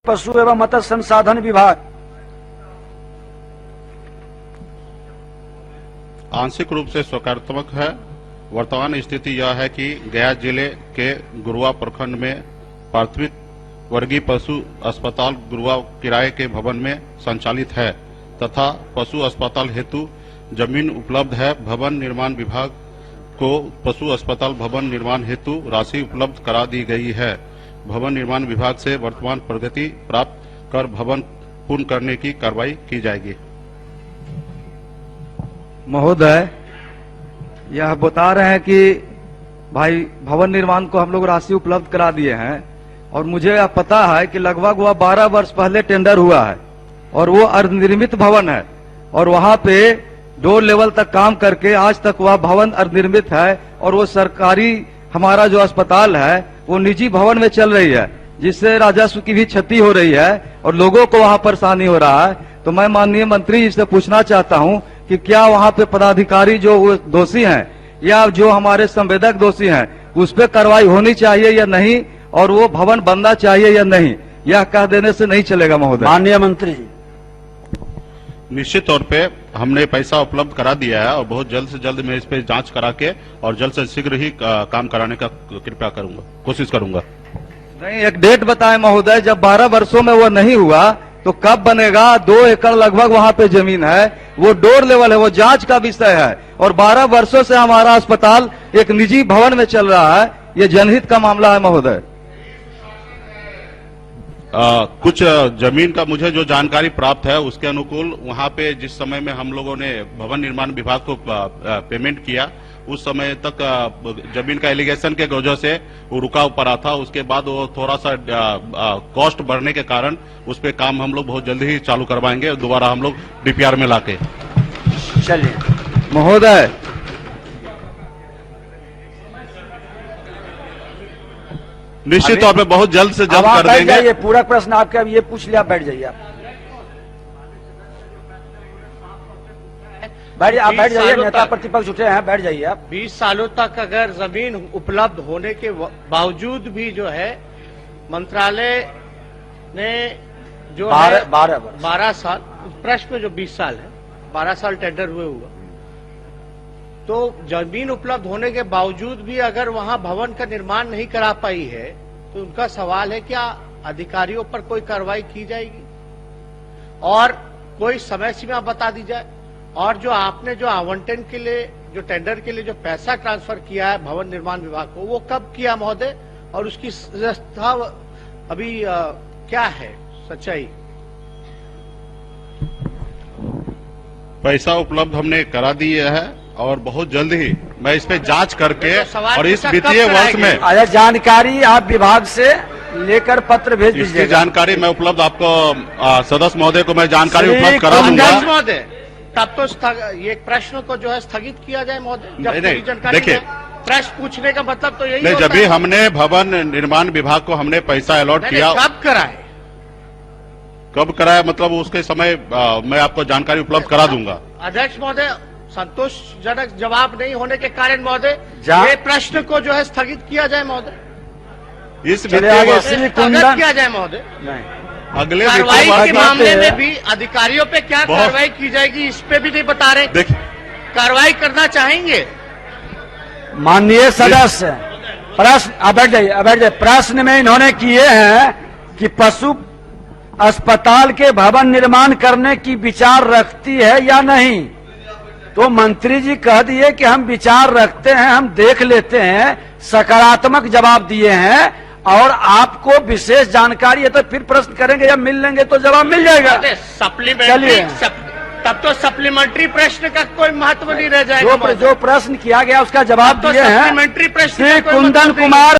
पशु एवं मत्स्य संसाधन विभाग। आंशिक रूप से सकारात्मक है। वर्तमान स्थिति यह है कि गया जिले के गुरुआ प्रखंड में प्राथमिक वर्गीय पशु अस्पताल गुरुआ किराए के भवन में संचालित है तथा पशु अस्पताल हेतु जमीन उपलब्ध है। भवन निर्माण विभाग को पशु अस्पताल भवन निर्माण हेतु राशि उपलब्ध करा दी गई है। भवन निर्माण विभाग से वर्तमान प्रगति प्राप्त कर भवन पूर्ण करने की कार्रवाई की जाएगी। महोदय, यह बता रहे हैं कि भाई भवन निर्माण को हम लोग राशि उपलब्ध करा दिए हैं और मुझे यह पता है कि लगभग वह 12 वर्ष पहले टेंडर हुआ है और वो अर्धनिर्मित भवन है और वहां पे 2 लेवल तक काम करके आज तक वह भवन अर्धनिर्मित है और वो सरकारी हमारा जो अस्पताल है वो निजी भवन में चल रही है, जिससे राजस्व की भी क्षति हो रही है और लोगों को वहां परेशानी हो रहा है। तो मैं माननीय मंत्री जी से पूछना चाहता हूं कि क्या वहां पे पदाधिकारी जो दोषी हैं या जो हमारे संवेदक दोषी हैं उस पर कार्रवाई होनी चाहिए या नहीं, और वो भवन बनना चाहिए या नहीं, यह कह देने से नहीं चलेगा महोदय। माननीय मंत्री जी। निश्चित तौर पे हमने पैसा उपलब्ध करा दिया है और बहुत जल्द से जल्द मैं इस पे जांच करा के और जल्द से शीघ्र ही काम कराने का कृपया करूंगा, कोशिश करूंगा। नहीं, एक डेट बताएं महोदय, जब 12 वर्षों में वो नहीं हुआ तो कब बनेगा? 2 एकड़ लगभग वहां पे जमीन है, वो डोर लेवल है, वो जांच का विषय है और 12 वर्षों से हमारा अस्पताल एक निजी भवन में चल रहा है। ये जनहित का मामला है महोदय। कुछ जमीन का मुझे जो जानकारी प्राप्त है उसके अनुकूल वहां पे जिस समय में हम लोगों ने भवन निर्माण विभाग को पेमेंट किया उस समय तक जमीन का एलिगेशन के वजह से वो रुका पड़ा था। उसके बाद वो थोड़ा सा कॉस्ट बढ़ने के कारण उस पे काम हम लोग बहुत जल्दी ही चालू करवाएंगे, दोबारा हम लोग डीपीआर में लाके। चलिए महोदय, निश्चित तौर पे बहुत जल्द से जल्द कर देंगे। ये पूरा प्रश्न आपका ये पूछ लिया, बैठ जाइए आप। आप बैठ जाइए, नेता प्रतिपक्ष उठे हैं, बैठ जाइए आप। 20 सालों तक अगर जमीन उपलब्ध होने के बावजूद भी जो है मंत्रालय ने जो 12 साल, प्रश्न में जो 20 साल है, 12 साल टेंडर हुआ, तो जमीन उपलब्ध होने के बावजूद भी अगर वहां भवन का निर्माण नहीं करा पाई है तो उनका सवाल है क्या अधिकारियों पर कोई कार्रवाई की जाएगी और कोई समय सीमा बता दी जाए, और जो आपने जो आवंटन के लिए जो टेंडर के लिए जो पैसा ट्रांसफर किया है भवन निर्माण विभाग को वो कब किया महोदय, और उसकी व्यवस्था अभी क्या है सच्चाई? पैसा उपलब्ध हमने करा दिया है और बहुत जल्द ही मैं इस पे जांच करके और इस वित्तीय वर्ष में अगर जानकारी आप विभाग से लेकर पत्र भेज दीजिए। जानकारी मैं उपलब्ध आपको सदस्य महोदय को मैं जानकारी उपलब्ध करा दूंगा महोदय। तब तो ये प्रश्न को जो है स्थगित किया जाए महोदय। देखिए, प्रश्न पूछने का मतलब तो यही नहीं, जब भी हमने भवन निर्माण विभाग को हमने पैसा अलॉट किया, कब कराए, कब कराया मतलब उसके समय मैं आपको जानकारी उपलब्ध करा दूंगा। अध्यक्ष महोदय, संतोषजनक जवाब नहीं होने के कारण महोदय ये प्रश्न को जो है स्थगित किया जाए महोदय। इस स्थगित किया जाए महोदय। अगले कार्रवाई के मामले में भी अधिकारियों पे क्या कार्रवाई की जाएगी इस पे भी नहीं बता रहे। देखिए, कार्रवाई करना चाहेंगे। माननीय सदस्य, प्रश्न बैठ जाइए। प्रश्न में इन्होंने किए हैं कि पशु अस्पताल के भवन निर्माण करने की विचार रखती है या नहीं, तो मंत्री जी कह दिए कि हम विचार रखते हैं, हम देख लेते हैं, सकारात्मक जवाब दिए हैं और आपको विशेष जानकारी है तो फिर प्रश्न करेंगे या मिल लेंगे तो जवाब मिल जाएगा। सप्लीमेंट्री तब तो सप्लीमेंट्री प्रश्न का कोई महत्व नहीं रह जाएगा। जो प्रश्न किया गया उसका जवाब दिए हैं। सप्लीमेंट्री प्रश्न श्री कुंदन कुमार